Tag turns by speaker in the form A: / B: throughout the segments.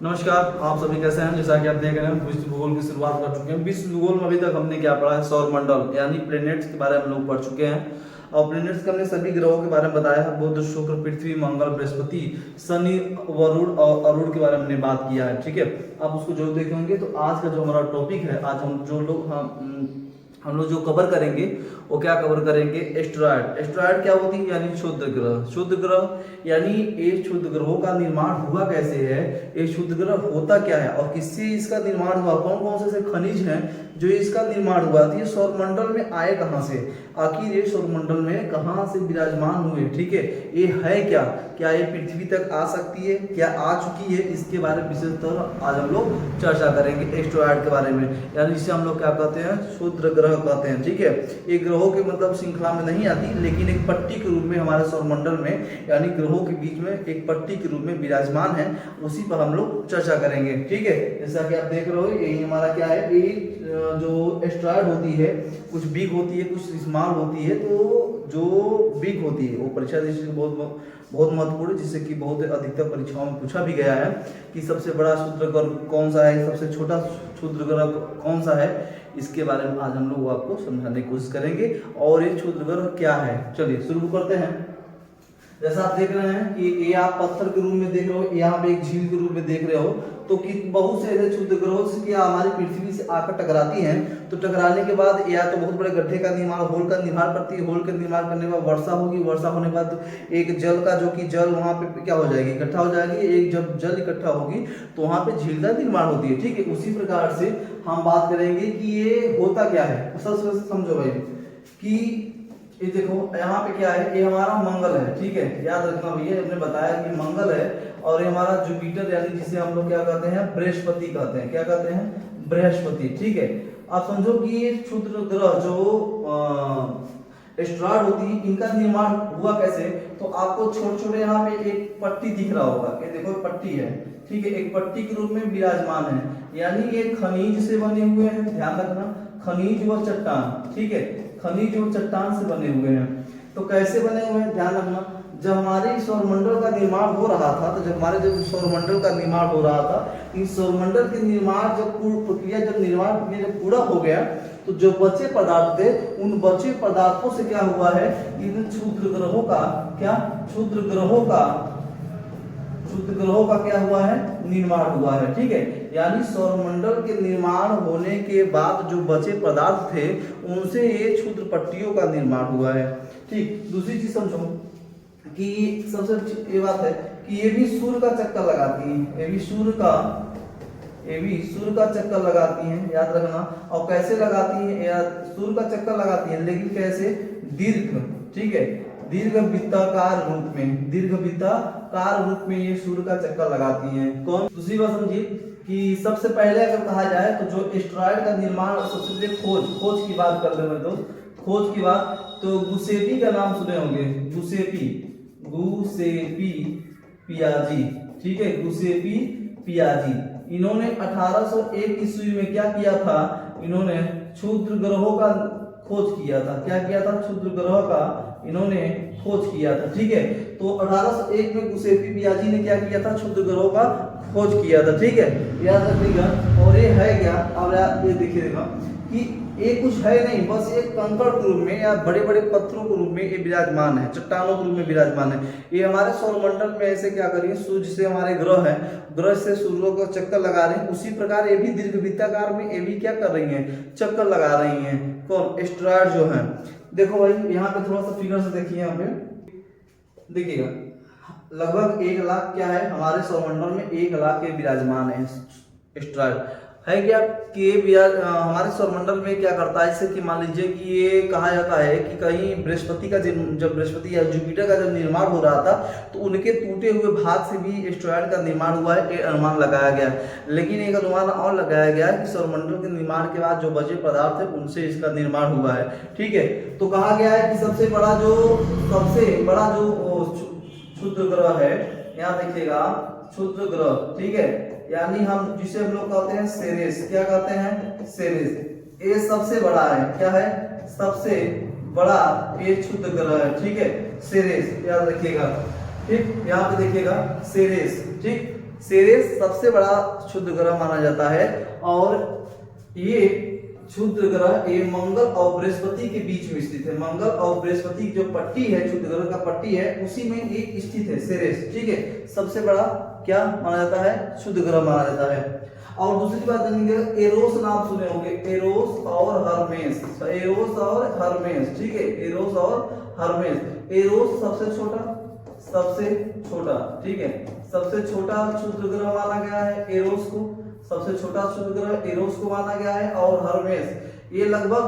A: नमस्कार, आप सभी कैसे हैं। जैसा कि आप देख रहे हैं विश्व भूगोल की शुरुआत कर चुके हैं। विश्व भूगोल में अभी तक हमने क्या पढ़ा है, सौर मंडल यानी प्लैनेट्स के बारे में हम लोग पढ़ चुके हैं। और प्लैनेट्स के हमने सभी ग्रहों के बारे में बताया है। बुध, शुक्र, पृथ्वी, मंगल, बृहस्पति, शनि, वरुण और अरुण के बारे में हमने बात किया है। ठीक है, आप उसको जरूर देखेंगे। तो आज का जो हमारा टॉपिक है, आज हम लोग जो कवर करेंगे वो क्या कवर करेंगे, एस्टेरॉयड। एस्टेरॉयड क्या होती है, यानी क्षुद्र ग्रह। क्षुद्र ग्रह यानी ये क्षुद्र ग्रहों का निर्माण हुआ कैसे है, ये क्षुद्र ग्रह होता क्या है और किससे इसका निर्माण हुआ, कौन कौन से खनिज हैं जो इसका निर्माण हुआ, तो ये सौरमंडल में आए कहाँ से, आखिर ये सौरमंडल में कहाँ से विराजमान हुए। ठीक है, ये है क्या ये पृथ्वी तक आ सकती है, क्या आ चुकी है, इसके बारे में विशेषतः आज हम लोग चर्चा करेंगे एस्टेरॉयड के बारे में। यानी इसे हम लोग क्या कहते हैं, क्षुद्र ग्रह कहते हैं। ठीक है, ये ग्रहों के मतलब श्रृंखला में नहीं आती, लेकिन एक पट्टी के रूप में हमारे सौरमंडल में यानी ग्रहों के बीच में एक पट्टी के रूप में विराजमान है, उसी पर हम लोग चर्चा करेंगे। ठीक है, जैसा कि आप देख रहे हो, यही हमारा क्या है, ये जो एस्टेरॉयड होती है कुछ बिग होती है कुछ स्मॉल होती है। तो जो बिग होती है वो परीक्षा दृष्टि से बहुत महत्वपूर्ण है, जिससे कि बहुत अधिकतर परीक्षाओं में पूछा भी गया है कि सबसे बड़ा क्षुद्र ग्रह कौन सा है, सबसे छोटा क्षुद्र ग्रह कौन सा है। इसके बारे में आज हम लोग आपको समझाने की कोशिश करेंगे और ये क्षुद्र ग्रह क्या है। चलिए शुरू करते हैं। जैसा आप देख रहे हैं कि ये आप पत्थर के रूप में देख रहे हो, यहाँ पे एक झील के रूप में देख रहे हो, तो कि बहुत से ऐसे क्षुद्र ग्रहों से क्या हमारी पृथ्वी से आकर टकराती हैं। तो टकराने के बाद या तो बहुत बड़े गड्ढे का निर्माण, होल का निर्माण करती है। होल का निर्माण करने के बाद वर्षा होगी, वर्षा होने के बाद एक जल का जो कि जल वहाँ पे क्या हो जाएगी, इकट्ठा हो जाएगी। एक जब जल इकट्ठा होगी तो वहाँ पे झील का निर्माण होती है। ठीक है, उसी प्रकार से हम बात करेंगे कि ये होता क्या है। सबसे समझो भाई कि ये देखो यहाँ पे क्या है, ये हमारा मंगल है। ठीक है, याद रखना भैया, हमने बताया कि मंगल है और ये हमारा जुपिटर यानी जिसे हम लोग क्या कहते हैं, बृहस्पति कहते हैं। क्या कहते हैं, बृहस्पति। ठीक है, आप समझो कि ये क्षुद्र ग्रह जो एस्टेरॉयड होती है, इनका निर्माण हुआ कैसे। तो आपको छोटे छोटे यहाँ पे एक पट्टी दिख रहा होगा, ये देखो पट्टी है। ठीक है, एक पट्टी के रूप में विराजमान है, यानी ये खनिज से बने हुए हैं। ध्यान रखना, खनिज व चट्टान। ठीक है, खनिज और चट्टान से बने हुए हैं। तो कैसे बने हुए हैं, ध्यान रखना। जब हमारे सौरमंडल का निर्माण हो रहा था, तो जब सौरमंडल का निर्माण हो रहा था, इस सौरमंडल के निर्माण जब निर्माण प्रक्रिया जब पूरा हो गया, तो जो बचे पदार्थ थे, उन बचे पदार्थों से क्या हुआ है, इन क्षुद्र ग्रहों का क्या हुआ है, निर्माण हुआ है। ठीक है, यानी सौरमंडल के निर्माण होने के बाद जो बचे पदार्थ थे, उनसे ये क्षुद्र पट्टियों का निर्माण हुआ है। ठीक, दूसरी चीज समझो कि सबसे अच्छी ये बात है कि ये भी सूर्य का चक्कर लगाती है। ये भी सूर्य का चक्कर लगाती हैं, याद रखना। और कैसे लगाती है, सूर्य का चक्कर लगाती है, लेकिन कैसे, दीर्घ। ठीक है, दीर्घ वृत्ताकार रूप में ये सूर्य का चक्कर लगाती हैं। कौन, दूसरी बात समझिए कि सबसे पहले अगर कहा जाए तो जो एस्टेरॉयड का निर्माण, सबसे पहले खोज की बात कर रहे हैं दोस्त, खोज की बात, तो गुसेपी का नाम सुने होंगे, गुसेपी पियाजी। ठीक है, गुसेपी पियाजी, इन्होंने 1801 ईस्वी में क्या किया था, इन्होंने क्षुद्र ग्रहों का खोज किया था। क्या किया था, क्षुद्र ग्रह का इन्होंने खोज किया था। ठीक है, तो 1801 में गुसेपी पियाजी ने क्या किया था, क्षुद्र ग्रहों का खोज किया था। ठीक है, याद रखिएगा। और ये है क्या, अब ये देखिएगा कि ये कुछ है नहीं, बस एक कंकड़ के रूप में या बड़े बड़े पत्थरों के रूप में ये विराजमान है, चट्टानों के रूप में विराजमान है। ये हमारे सौरमंडल में ऐसे क्या करेंगे, सूर्य से हमारे ग्रह है, ग्रह से सूर्य को चक्कर लगा रहे हैं, उसी प्रकार ये भी दीर्घवृत्ताकार में ये भी क्या कर रही हैं, चक्कर लगा रही हैं। कौन, एस्टेरॉयड जो है। देखो भाई, यहाँ पे थोड़ा सा फिगर से देखिए, यहाँ पे देखिएगा, लगभग 1 लाख क्या है, हमारे सौरमंडल में 1 लाख के विराजमान है एस्टेरॉयड। है क्या कि हमारे सौरमंडल में क्या करता है, जैसे कि मान लीजिए कि ये कहा जाता है कि कहीं बृहस्पति का जब बृहस्पति या जुपिटर का जब निर्माण हो रहा था, तो उनके टूटे हुए भाग से भी एस्टेरॉयड का निर्माण हुआ है, ये अनुमान लगाया गया है। लेकिन एक अनुमान और लगाया गया है कि सौरमंडल के निर्माण के बाद जो बचे पदार्थ है, उनसे इसका निर्माण हुआ है। ठीक है, तो कहा गया है कि सबसे बड़ा जो क्षुद्र ग्रह है, यहाँ देखिएगा, क्षुद्र ग्रह। ठीक है, यानी जिसे हम लोग कहते हैं सेरेस। क्या कहते हैं, सेरेस। ये सबसे बड़ा है, क्या है, सबसे बड़ा ये क्षुद्र ग्रह है। ठीक है, सेरेस, याद रखिएगा। ठीक, यहाँ पे देखिएगा सेरेस। ठीक, सेरेस सबसे बड़ा क्षुद्र ग्रह माना जाता है और ये क्षुद्र ग्रह ये मंगल और बृहस्पति के बीच में स्थित है। मंगल और बृहस्पति जो पट्टी है, क्षुद्र ग्रह का पट्टी है, उसी में ये स्थित है सेरेस। ठीक है, सबसे बड़ा क्या माना जाता है? क्षुद्र ग्रह माना जाता है। और दूसरी बात जानेंगे, एरोस नाम सुने होंगे, एरोस और हर्मेस, एरोस और हर्मेस। ठीक है, एरोस और हर्मेस। एरोस सबसे छोटा, ठीक है, सबसे छोटा क्षुद्र ग्रह माना गया है एरोस को, सबसे छोटा क्षुद्र ग्रह एरोस को माना गया है। और हर्मेस ये लगभग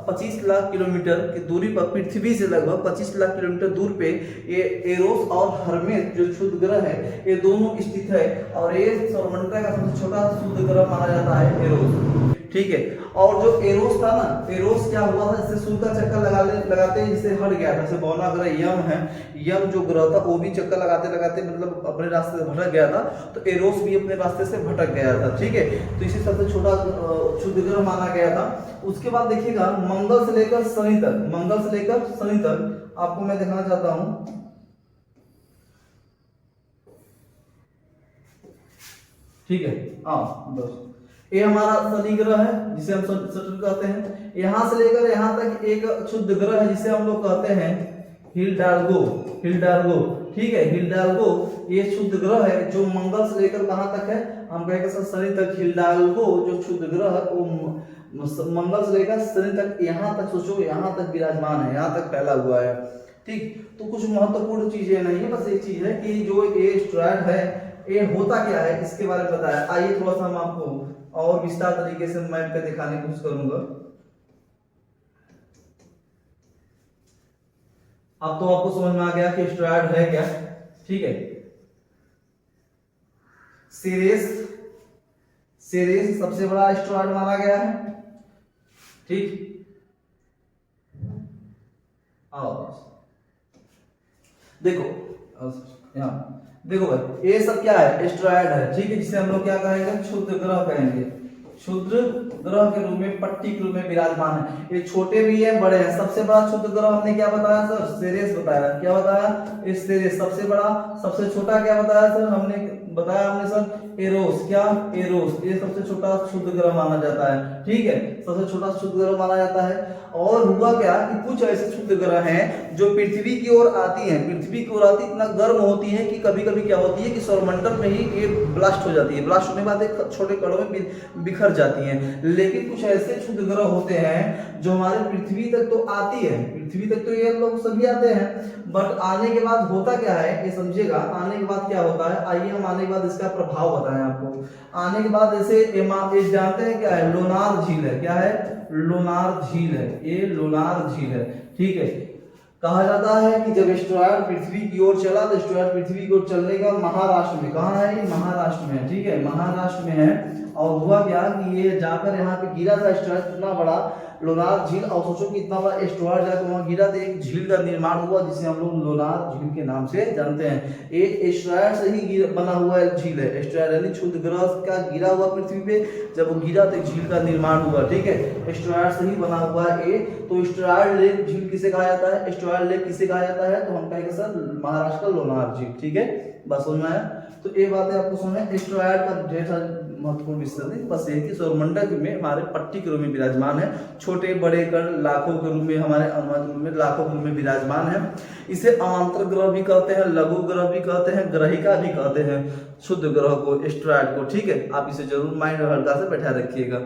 A: 25 लाख किलोमीटर की दूरी पर, पृथ्वी से लगभग 25 लाख किलोमीटर दूर पे ये एरोस और हर्मेस जो क्षुद्र ग्रह है ये दोनों स्थित है। और ये सौरमंडल का सबसे छोटा क्षुद्र ग्रह माना जाता है एरोस। ठीक है, और जो एरोस था ना, एरोस क्या हुआ था, जैसे सूर्य का चक्कर लगाते जिससे हट गया था। जैसे बौना ग्रह यम है, यम जो ग्रह था वो भी चक्कर लगाते मतलब अपने रास्ते से भटक गया था, तो एरोस भी अपने रास्ते से भटक गया था। ठीक है, तो इसी सबसे छोटा क्षुद्र ग्रह माना गया था। उसके बाद देखिएगा मंगल से लेकर शनि तक आपको मैं दिखाना चाहता हूं। ठीक है, हाँ दोस्त, ये हमारा शनि ग्रह है जिसे हम सैटर्न कहते हैं। यहां से लेकर यहां तक एक क्षुद्र ग्रह है जिसे हम लोग कहते हैं हिल्डार्गो। ठीक है, हिल्डार्गो ये क्षुद्र ग्रह है जो मंगल से लेकर कहां तक है, हम कहेंगे सर शनि तक। हिल्डार्गो जो क्षुद्र ग्रह है वो मंगल से लेकर शनि तक, यहां तक सोचो, यहां तक विराजमान है, यहां तक फैला हुआ है। ठीक, तो कुछ महत्वपूर्ण चीजें नहीं है, बस एक चीज है कि जो ये एस्टेरॉयड है ये होता क्या है इसके बारे में बताया। आइए थोड़ा सा हम आपको और विस्तार तरीके से मैप पे दिखाने की कोशिश करूंगा। अब तो आपको समझ में आ गया कि एस्टेरॉयड है क्या। ठीक है, सीरीज सबसे बड़ा एस्टेरॉयड माना गया है। ठीक, आओ देखो यहाँ देखो भाई, ये सब क्या है, एस्टेरॉयड है। ठीक है, जिसे हम लोग क्या कहेंगे, क्षुद्र ग्रह कहेंगे। क्षुद्र ग्रह के रूप में, पट्टी के रूप में विराजमान है। ये छोटे भी है, बड़े हैं। सबसे बड़ा क्षुद्र ग्रह हमने क्या बताया सर, सेरेस बताया। क्या बताया, इस सेरेस सबसे बड़ा। सबसे छोटा क्या बताया सर, हमने सर एरोस। क्या, एरोस ये सबसे छोटा क्षुद्र ग्रह माना जाता है। ठीक है, सबसे छोटा क्षुद्र ग्रह माना जाता है। और हुआ क्या कि कुछ ऐसे क्षुद्र ग्रह हैं जो पृथ्वी की ओर आती हैं, पृथ्वी की ओर आती इतना गर्म होती है कि कभी कभी क्या होती है कि सौरमंडल में ही ये ब्लास्ट हो जाती है। ब्लास्ट होने के बाद एक छोटे कणों में बिखर जाती हैं। लेकिन कुछ ऐसे क्षुद्र ग्रह होते हैं जो हमारे पृथ्वी तक तो आती है, पृथ्वी तक तो ये लोग सभी आते हैं, बट आने के बाद होता क्या है ये समझिएगा। आने के बाद क्या होता है, आइए हम आने के बाद इसका प्रभाव बताएं आपको। आने के बाद जैसे जानते हैं क्या है, लोनार झील है। क्या है, लोनार झील है, ये लोनार झील है। ठीक है, कहा जाता है कि जब एस्टेरॉयड पृथ्वी की ओर चला तो एस्टेरॉयड पृथ्वी की ओर चलने का महाराष्ट्र में, कहाँ है ये, महाराष्ट्र में है। ठीक है, महाराष्ट्र में है। और हुआ क्या कि ये जाकर यहाँ पे गिरा था एस्टेरॉयड, कितना बड़ा लोनार झील। और सोचो कि इतना बड़ा एस्टेरॉयड जाकर वहाँ गिरा तो एक झील का निर्माण हुआ जिसे हम लोग लोनार झील के नाम से जानते हैं। ये एस्टेरॉयड से ही बना हुआ झील है। एस्टेरॉयड यानी क्षुद्र ग्रह का गिरा हुआ पृथ्वी पे, जब वो गिरा तो झील का निर्माण हुआ। ठीक है, एस्टेरॉयड से ही बना हुआ है ये। तो एस्टेरॉयड लेक झील किसे कहा जाता है, एस्टेरॉयड लेक किसे कहा जाता है, तो हम कहेंगे सर महाराष्ट्र का लोनार झील। ठीक है, बस समझ में आया। तो ये बातें आपको समझ में, एस्टेरॉयड का ढेर सारे महत्वपूर्ण विषय नहीं, बस ये कि सौरमंडल में हमारे पट्टी के रूप में विराजमान है। छोटे बड़े कण लाखों के रूप में, हमारे में लाखों के रूप में विराजमान है। इसे अवांतर ग्रह भी कहते हैं, लघु ग्रह भी कहते हैं, ग्रहिका भी कहते हैं क्षुद्र ग्रह को, एस्टेरॉयड को। ठीक है, आप इसे जरूर माइंड और हल्का से बैठा रखिएगा।